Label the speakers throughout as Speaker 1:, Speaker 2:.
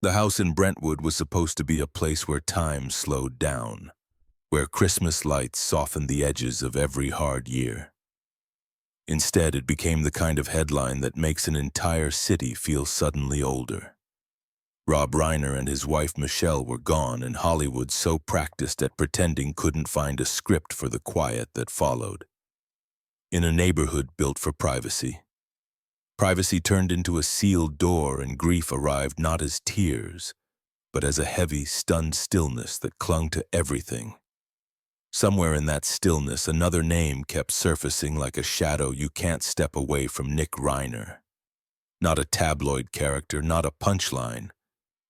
Speaker 1: The house in Brentwood was supposed to be a place where time slowed down, where Christmas lights softened the edges of every hard year. Instead, it became the kind of headline that makes an entire city feel suddenly older. Rob Reiner and his wife Michelle were gone, and Hollywood so practiced at pretending couldn't find a script for the quiet that followed. In a neighborhood built for privacy, privacy turned into a sealed door, and grief arrived not as tears, but as a heavy, stunned stillness that clung to everything. Somewhere in that stillness, another name kept surfacing like a shadow you can't step away from: Nick Reiner. Not a tabloid character, not a punchline,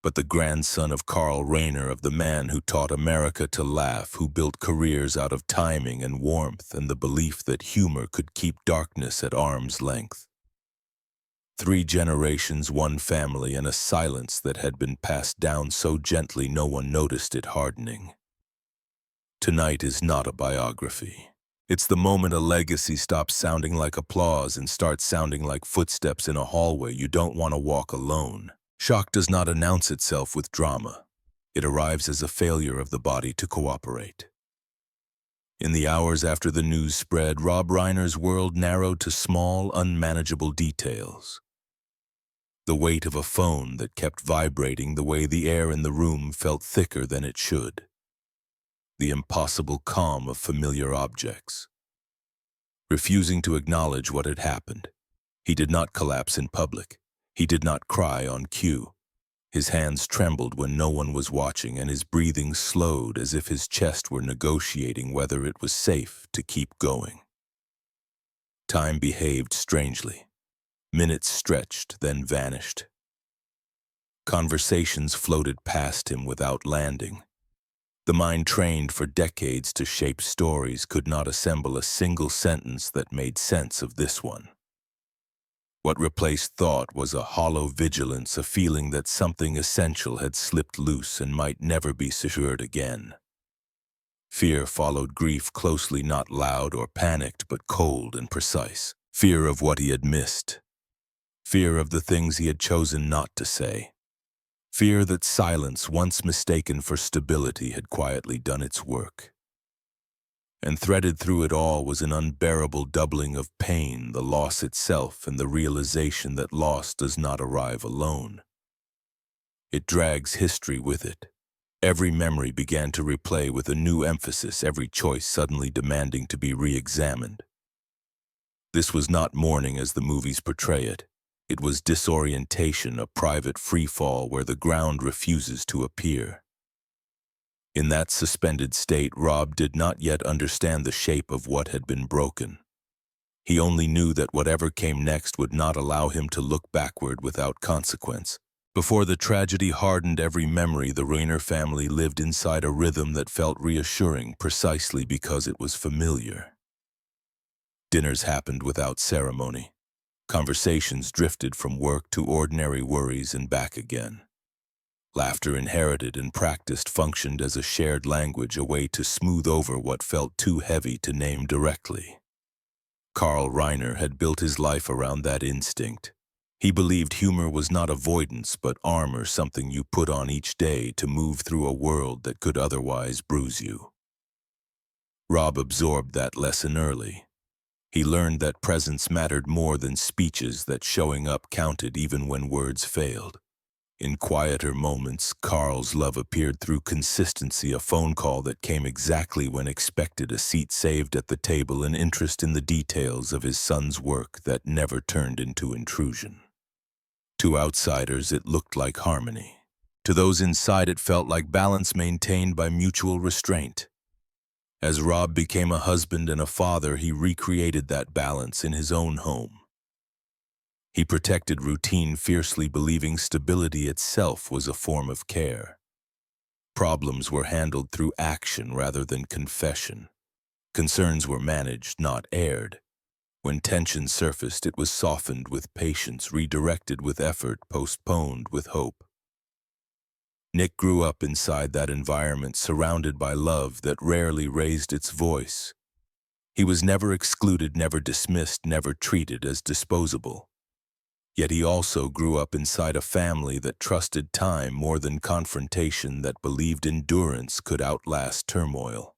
Speaker 1: but the grandson of Carl Reiner, of the man who taught America to laugh, who built careers out of timing and warmth and the belief that humor could keep darkness at arm's length. 3 generations, 1 family, and a silence that had been passed down so gently no one noticed it hardening. Tonight is not a biography. It's the moment a legacy stops sounding like applause and starts sounding like footsteps in a hallway you don't want to walk alone. Shock does not announce itself with drama. It arrives as a failure of the body to cooperate. In the hours after the news spread, Rob Reiner's world narrowed to small, unmanageable details. The weight of a phone that kept vibrating, the way the air in the room felt thicker than it should. The impossible calm of familiar objects. Refusing to acknowledge what had happened, he did not collapse in public. He did not cry on cue. His hands trembled when no one was watching, and his breathing slowed as if his chest were negotiating whether it was safe to keep going. Time behaved strangely. Minutes stretched, then vanished. Conversations floated past him without landing. The mind trained for decades to shape stories could not assemble a single sentence that made sense of this one. What replaced thought was a hollow vigilance, a feeling that something essential had slipped loose and might never be secured again. Fear followed grief closely, not loud or panicked, but cold and precise. Fear of what he had missed. Fear of the things he had chosen not to say. Fear that silence, once mistaken for stability, had quietly done its work. And threaded through it all was an unbearable doubling of pain, the loss itself, and the realization that loss does not arrive alone. It drags history with it. Every memory began to replay with a new emphasis, every choice suddenly demanding to be re-examined. This was not mourning as the movies portray it. It was disorientation, a private freefall where the ground refuses to appear. In that suspended state, Rob did not yet understand the shape of what had been broken. He only knew that whatever came next would not allow him to look backward without consequence. Before the tragedy hardened every memory, the Reiner family lived inside a rhythm that felt reassuring precisely because it was familiar. Dinners happened without ceremony. Conversations drifted from work to ordinary worries and back again. Laughter, inherited and practiced, functioned as a shared language, a way to smooth over what felt too heavy to name directly. Carl Reiner had built his life around that instinct. He believed humor was not avoidance, but armor, something you put on each day to move through a world that could otherwise bruise you. Rob absorbed that lesson early. He learned that presence mattered more than speeches, that showing up counted even when words failed. In quieter moments, Carl's love appeared through consistency: a phone call that came exactly when expected, a seat saved at the table, an interest in the details of his son's work that never turned into intrusion. To outsiders, it looked like harmony. To those inside, it felt like balance maintained by mutual restraint. As Rob became a husband and a father, he recreated that balance in his own home. He protected routine fiercely, believing stability itself was a form of care. Problems were handled through action rather than confession. Concerns were managed, not aired. When tension surfaced, it was softened with patience, redirected with effort, postponed with hope. Nick grew up inside that environment, surrounded by love that rarely raised its voice. He was never excluded, never dismissed, never treated as disposable. Yet he also grew up inside a family that trusted time more than confrontation, that believed endurance could outlast turmoil.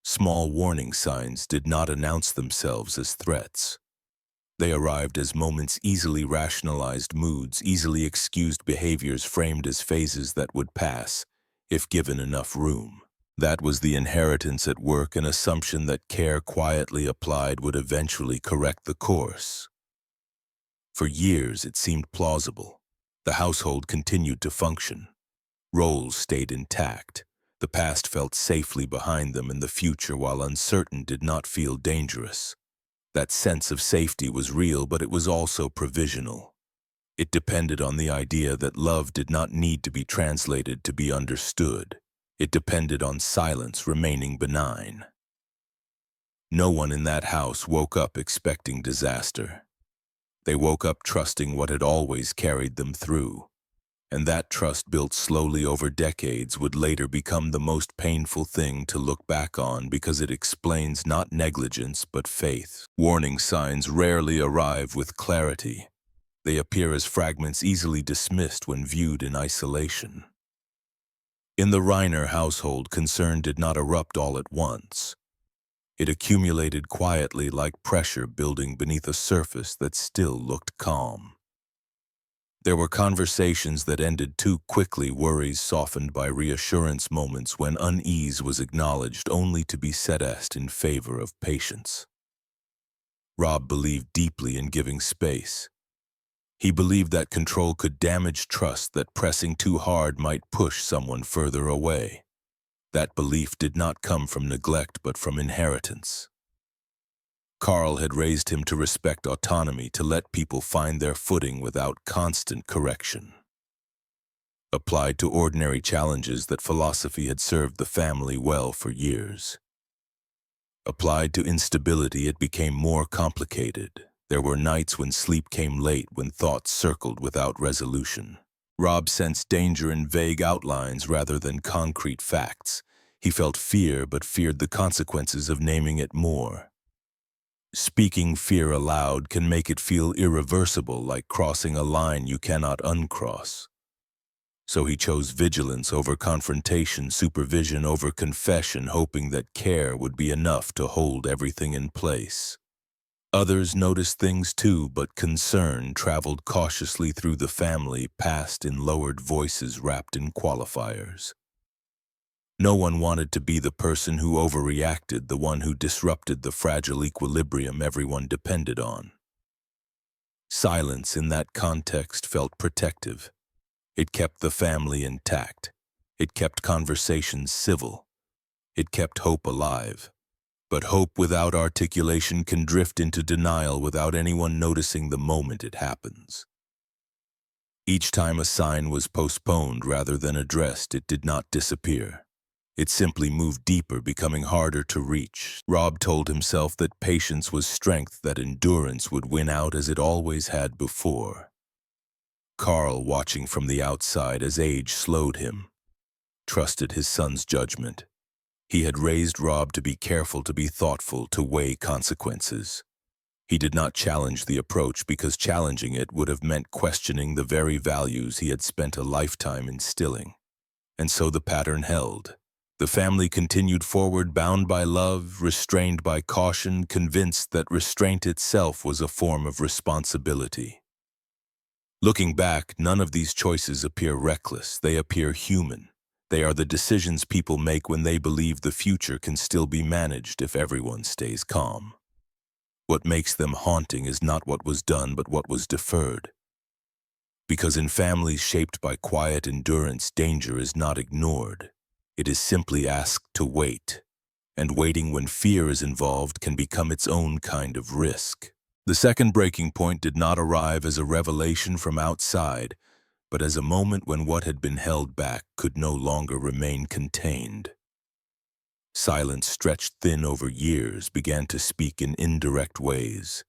Speaker 1: Small warning signs did not announce themselves as threats. They arrived as moments, easily rationalized moods, easily excused behaviors framed as phases that would pass, if given enough room. That was the inheritance at work, an assumption that care quietly applied would eventually correct the course. For years it seemed plausible. The household continued to function. Roles stayed intact. The past felt safely behind them, and the future, while uncertain, did not feel dangerous. That sense of safety was real, but it was also provisional. It depended on the idea that love did not need to be translated to be understood. It depended on silence remaining benign. No one in that house woke up expecting disaster. They woke up trusting what had always carried them through. And that trust, built slowly over decades, would later become the most painful thing to look back on, because it explains not negligence but faith. Warning signs rarely arrive with clarity. They appear as fragments easily dismissed when viewed in isolation. In the Reiner household, concern did not erupt all at once. It accumulated quietly, like pressure building beneath a surface that still looked calm. There were conversations that ended too quickly, worries softened by reassurance, moments when unease was acknowledged only to be set aside in favor of patience. Rob believed deeply in giving space. He believed that control could damage trust, that pressing too hard might push someone further away. That belief did not come from neglect but from inheritance. Carl had raised him to respect autonomy, to let people find their footing without constant correction. Applied to ordinary challenges, that philosophy had served the family well for years. Applied to instability, it became more complicated. There were nights when sleep came late, when thoughts circled without resolution. Rob sensed danger in vague outlines rather than concrete facts. He felt fear, but feared the consequences of naming it more. Speaking fear aloud can make it feel irreversible, like crossing a line you cannot uncross. So he chose vigilance over confrontation, supervision over confession, hoping that care would be enough to hold everything in place. Others noticed things too, but concern traveled cautiously through the family, passed in lowered voices wrapped in qualifiers. No one wanted to be the person who overreacted, the one who disrupted the fragile equilibrium everyone depended on. Silence in that context felt protective. It kept the family intact. It kept conversations civil. It kept hope alive. But hope without articulation can drift into denial without anyone noticing the moment it happens. Each time a sign was postponed rather than addressed, it did not disappear. It simply moved deeper, becoming harder to reach. Rob told himself that patience was strength, that endurance would win out as it always had before. Carl, watching from the outside as age slowed him, trusted his son's judgment. He had raised Rob to be careful, to be thoughtful, to weigh consequences. He did not challenge the approach, because challenging it would have meant questioning the very values he had spent a lifetime instilling. And so the pattern held. The family continued forward, bound by love, restrained by caution, convinced that restraint itself was a form of responsibility. Looking back, none of these choices appear reckless. They appear human. They are the decisions people make when they believe the future can still be managed if everyone stays calm. What makes them haunting is not what was done, but what was deferred. Because in families shaped by quiet endurance, danger is not ignored. It is simply asked to wait. And waiting when fear is involved can become its own kind of risk. The second breaking point did not arrive as a revelation from outside, but as a moment when what had been held back could no longer remain contained. Silence, stretched thin over years, began to speak in indirect ways.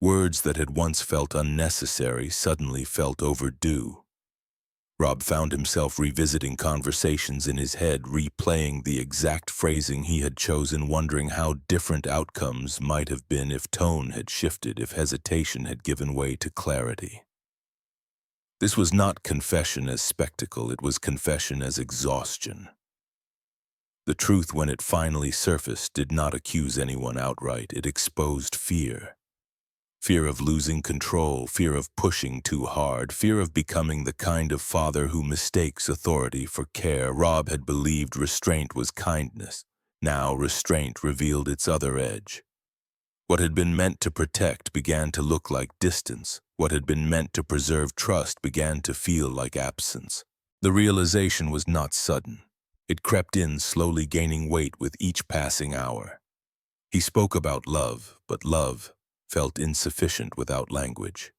Speaker 1: Words that had once felt unnecessary suddenly felt overdue. Rob found himself revisiting conversations in his head, replaying the exact phrasing he had chosen, wondering how different outcomes might have been if tone had shifted, if hesitation had given way to clarity. This was not confession as spectacle, it was confession as exhaustion. The truth, when it finally surfaced, did not accuse anyone outright. It exposed fear. Fear of losing control, fear of pushing too hard, fear of becoming the kind of father who mistakes authority for care. Rob had believed restraint was kindness. Now restraint revealed its other edge. What had been meant to protect began to look like distance. What had been meant to preserve trust began to feel like absence. The realization was not sudden. It crept in, slowly gaining weight with each passing hour. He spoke about love, but love felt insufficient without language.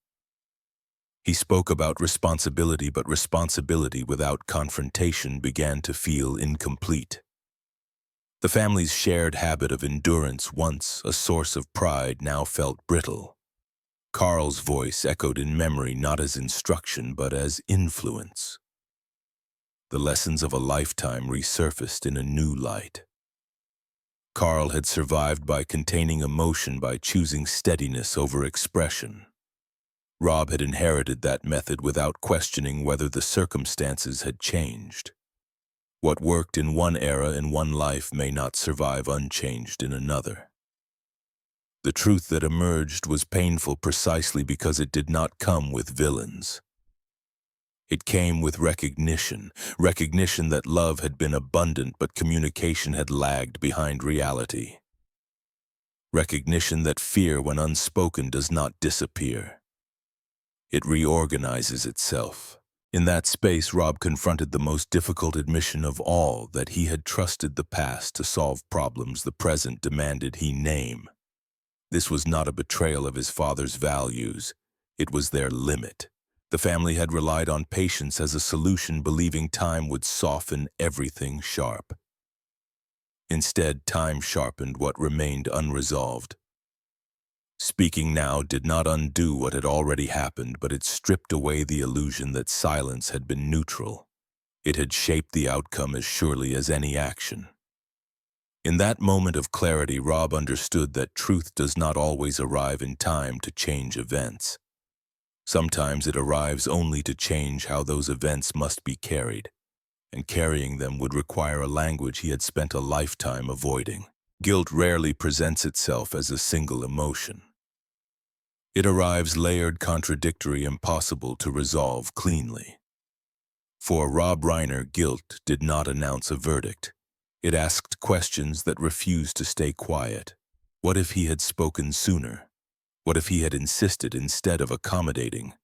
Speaker 1: He spoke about responsibility, but responsibility without confrontation began to feel incomplete. The family's shared habit of endurance, once a source of pride, now felt brittle. Carl's voice echoed in memory not as instruction, but as influence. The lessons of a lifetime resurfaced in a new light. Carl had survived by containing emotion, by choosing steadiness over expression. Rob had inherited that method without questioning whether the circumstances had changed. What worked in one era, in one life, may not survive unchanged in another. The truth that emerged was painful precisely because it did not come with villains. It came with recognition that love had been abundant but communication had lagged behind reality. Recognition that fear, when unspoken, does not disappear. It reorganizes itself. In that space, Rob confronted the most difficult admission of all, that he had trusted the past to solve problems the present demanded he name. This was not a betrayal of his father's values. It was their limit. The family had relied on patience as a solution, believing time would soften everything sharp. Instead, time sharpened what remained unresolved. Speaking now did not undo what had already happened, but it stripped away the illusion that silence had been neutral. It had shaped the outcome as surely as any action. In that moment of clarity, Rob understood that truth does not always arrive in time to change events. Sometimes it arrives only to change how those events must be carried, and carrying them would require a language he had spent a lifetime avoiding. Guilt rarely presents itself as a single emotion. It arrives layered, contradictory, impossible to resolve cleanly. For Rob Reiner, guilt did not announce a verdict. It asked questions that refused to stay quiet. What if he had spoken sooner? What if he had insisted instead of accommodating?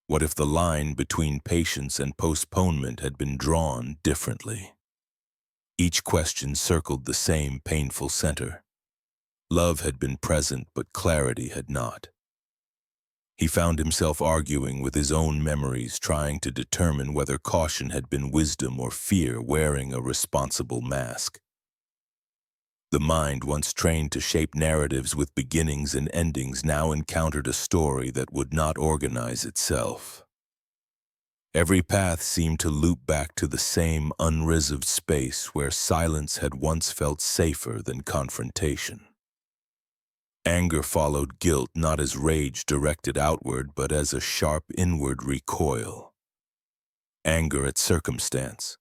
Speaker 1: What if the line between patience and postponement had been drawn differently? Each question circled the same painful center. Love had been present, but clarity had not. He found himself arguing with his own memories, trying to determine whether caution had been wisdom or fear wearing a responsible mask. The mind, once trained to shape narratives with beginnings and endings, now encountered a story that would not organize itself. Every path seemed to loop back to the same unresolved space where silence had once felt safer than confrontation. Anger followed guilt, not as rage directed outward, but as a sharp inward recoil. Anger at circumstance.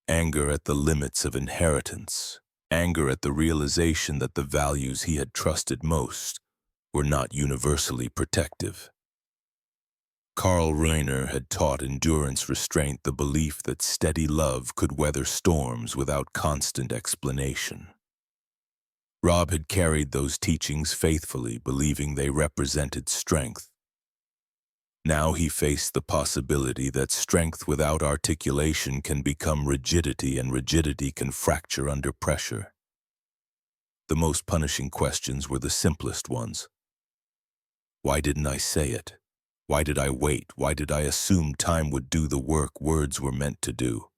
Speaker 1: Anger at the limits of inheritance. Anger at the realization that the values he had trusted most were not universally protective. Carl Reiner had taught endurance, restraint, the belief that steady love could weather storms without constant explanation. Rob had carried those teachings faithfully, believing they represented strength. Now he faced the possibility that strength without articulation can become rigidity, and rigidity can fracture under pressure. The most punishing questions were the simplest ones. Why didn't I say it? Why did I wait? Why did I assume time would do the work words were meant to do?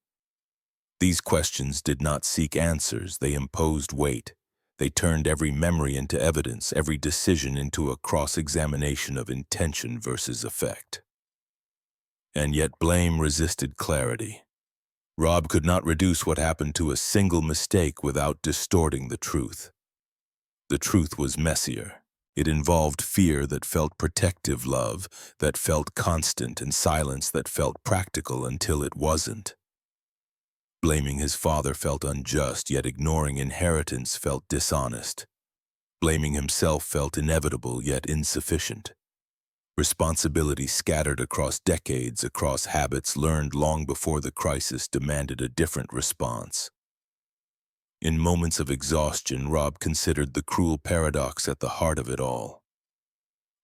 Speaker 1: These questions did not seek answers, they imposed weight. They turned every memory into evidence, every decision into a cross-examination of intention versus effect. And yet blame resisted clarity. Rob could not reduce what happened to a single mistake without distorting the truth. The truth was messier. It involved fear that felt protective, love that felt constant, and silence that felt practical until it wasn't. Blaming his father felt unjust, yet ignoring inheritance felt dishonest. Blaming himself felt inevitable, yet insufficient. Responsibility scattered across decades, across habits learned long before the crisis demanded a different response. In moments of exhaustion, Rob considered the cruel paradox at the heart of it all.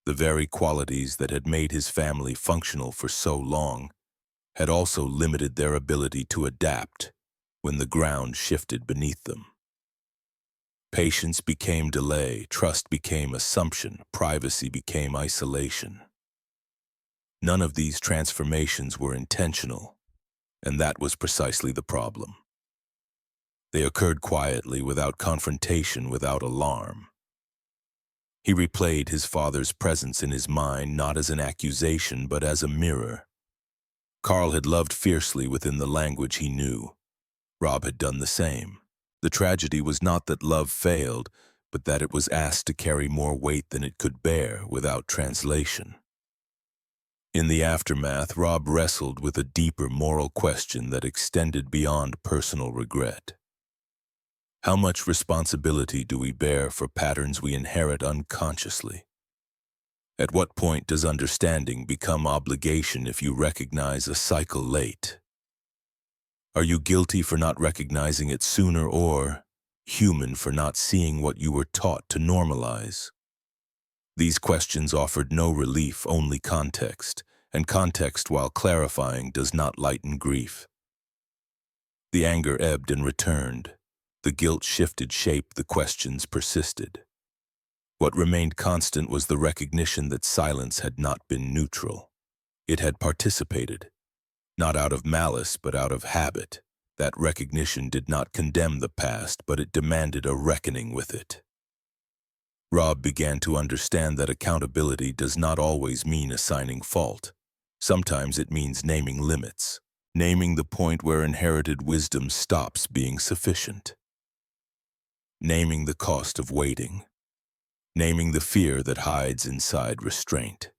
Speaker 1: The very qualities that had made his family functional for so long had also limited their ability to adapt when the ground shifted beneath them. Patience became delay, trust became assumption, privacy became isolation. None of these transformations were intentional, and that was precisely the problem. They occurred quietly, without confrontation, without alarm. He replayed his father's presence in his mind not as an accusation but as a mirror. Carl had loved fiercely within the language he knew. Rob had done the same. The tragedy was not that love failed, but that it was asked to carry more weight than it could bear without translation. In the aftermath, Rob wrestled with a deeper moral question that extended beyond personal regret. How much responsibility do we bear for patterns we inherit unconsciously? At what point does understanding become obligation if you recognize a cycle late? Are you guilty for not recognizing it sooner, or human for not seeing what you were taught to normalize? These questions offered no relief, only context, and context, while clarifying, does not lighten grief. The anger ebbed and returned. The guilt shifted shape, the questions persisted. What remained constant was the recognition that silence had not been neutral. It had participated, not out of malice but out of habit. That recognition did not condemn the past, but it demanded a reckoning with it. Rob began to understand that accountability does not always mean assigning fault. Sometimes it means naming limits, naming the point where inherited wisdom stops being sufficient. Naming the cost of waiting. Naming the fear that hides inside restraint.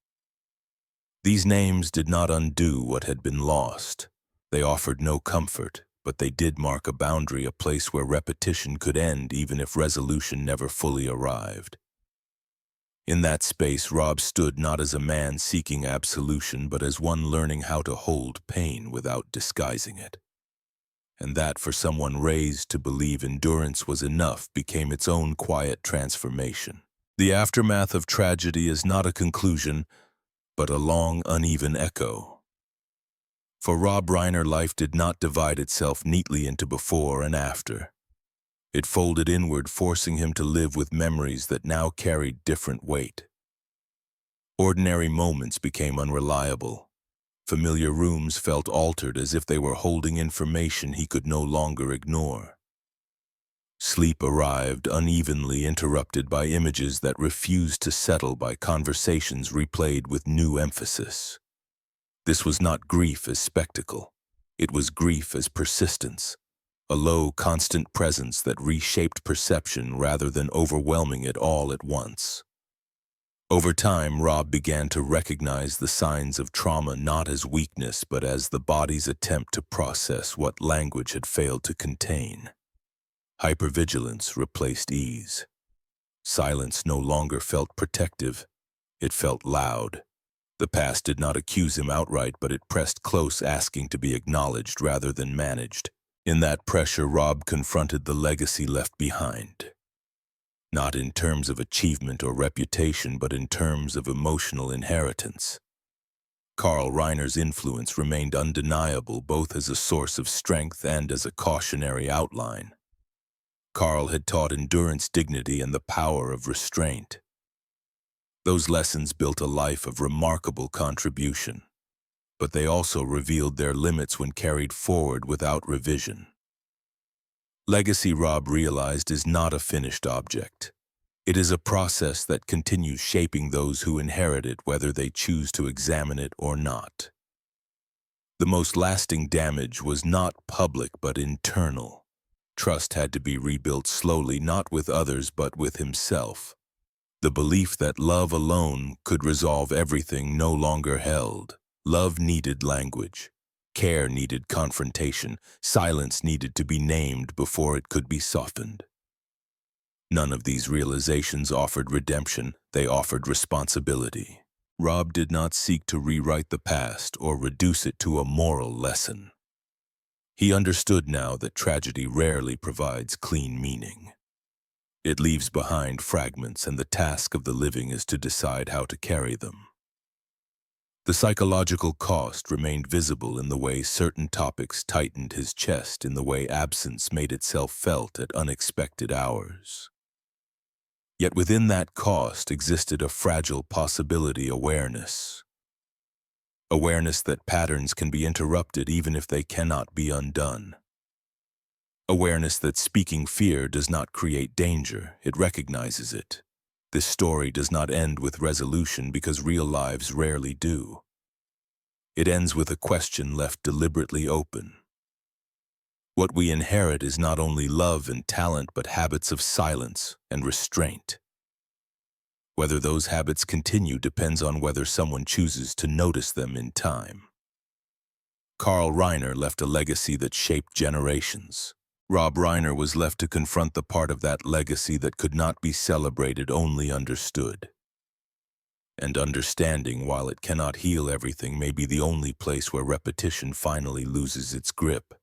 Speaker 1: These names did not undo what had been lost. They offered no comfort, but they did mark a boundary, a place where repetition could end even if resolution never fully arrived. In that space, Rob stood not as a man seeking absolution, but as one learning how to hold pain without disguising it. And that, for someone raised to believe endurance was enough, became its own quiet transformation. The aftermath of tragedy is not a conclusion, but a long, uneven echo. For Rob Reiner, life did not divide itself neatly into before and after. It folded inward, forcing him to live with memories that now carried different weight. Ordinary moments became unreliable. Familiar rooms felt altered, as if they were holding information he could no longer ignore. Sleep arrived unevenly, interrupted by images that refused to settle, by conversations replayed with new emphasis. This was not grief as spectacle. It was grief as persistence, a low, constant presence that reshaped perception rather than overwhelming it all at once. Over time, Rob began to recognize the signs of trauma not as weakness but as the body's attempt to process what language had failed to contain. Hypervigilance replaced ease. Silence no longer felt protective, it felt loud. The past did not accuse him outright, but it pressed close, asking to be acknowledged rather than managed. In that pressure, Rob confronted the legacy left behind. Not in terms of achievement or reputation, but in terms of emotional inheritance. Carl Reiner's influence remained undeniable, both as a source of strength and as a cautionary outline. Carl had taught endurance, dignity, and the power of restraint. Those lessons built a life of remarkable contribution, but they also revealed their limits when carried forward without revision. Legacy, Rob realized, is not a finished object. It is a process that continues shaping those who inherit it, whether they choose to examine it or not. The most lasting damage was not public but internal. Trust had to be rebuilt slowly, not with others but with himself. The belief that love alone could resolve everything no longer held. Love needed language. Care needed confrontation. Silence needed to be named before it could be softened. None of these realizations offered redemption, they offered responsibility. Rob did not seek to rewrite the past or reduce it to a moral lesson. He understood now that tragedy rarely provides clean meaning. It leaves behind fragments, and the task of the living is to decide how to carry them. The psychological cost remained visible in the way certain topics tightened his chest, in the way absence made itself felt at unexpected hours. Yet within that cost existed a fragile possibility: awareness. Awareness that patterns can be interrupted even if they cannot be undone. Awareness that speaking fear does not create danger, it recognizes it. This story does not end with resolution because real lives rarely do. It ends with a question left deliberately open. What we inherit is not only love and talent but habits of silence and restraint. Whether those habits continue depends on whether someone chooses to notice them in time. Carl Reiner left a legacy that shaped generations. Rob Reiner was left to confront the part of that legacy that could not be celebrated, only understood. And understanding, while it cannot heal everything, may be the only place where repetition finally loses its grip.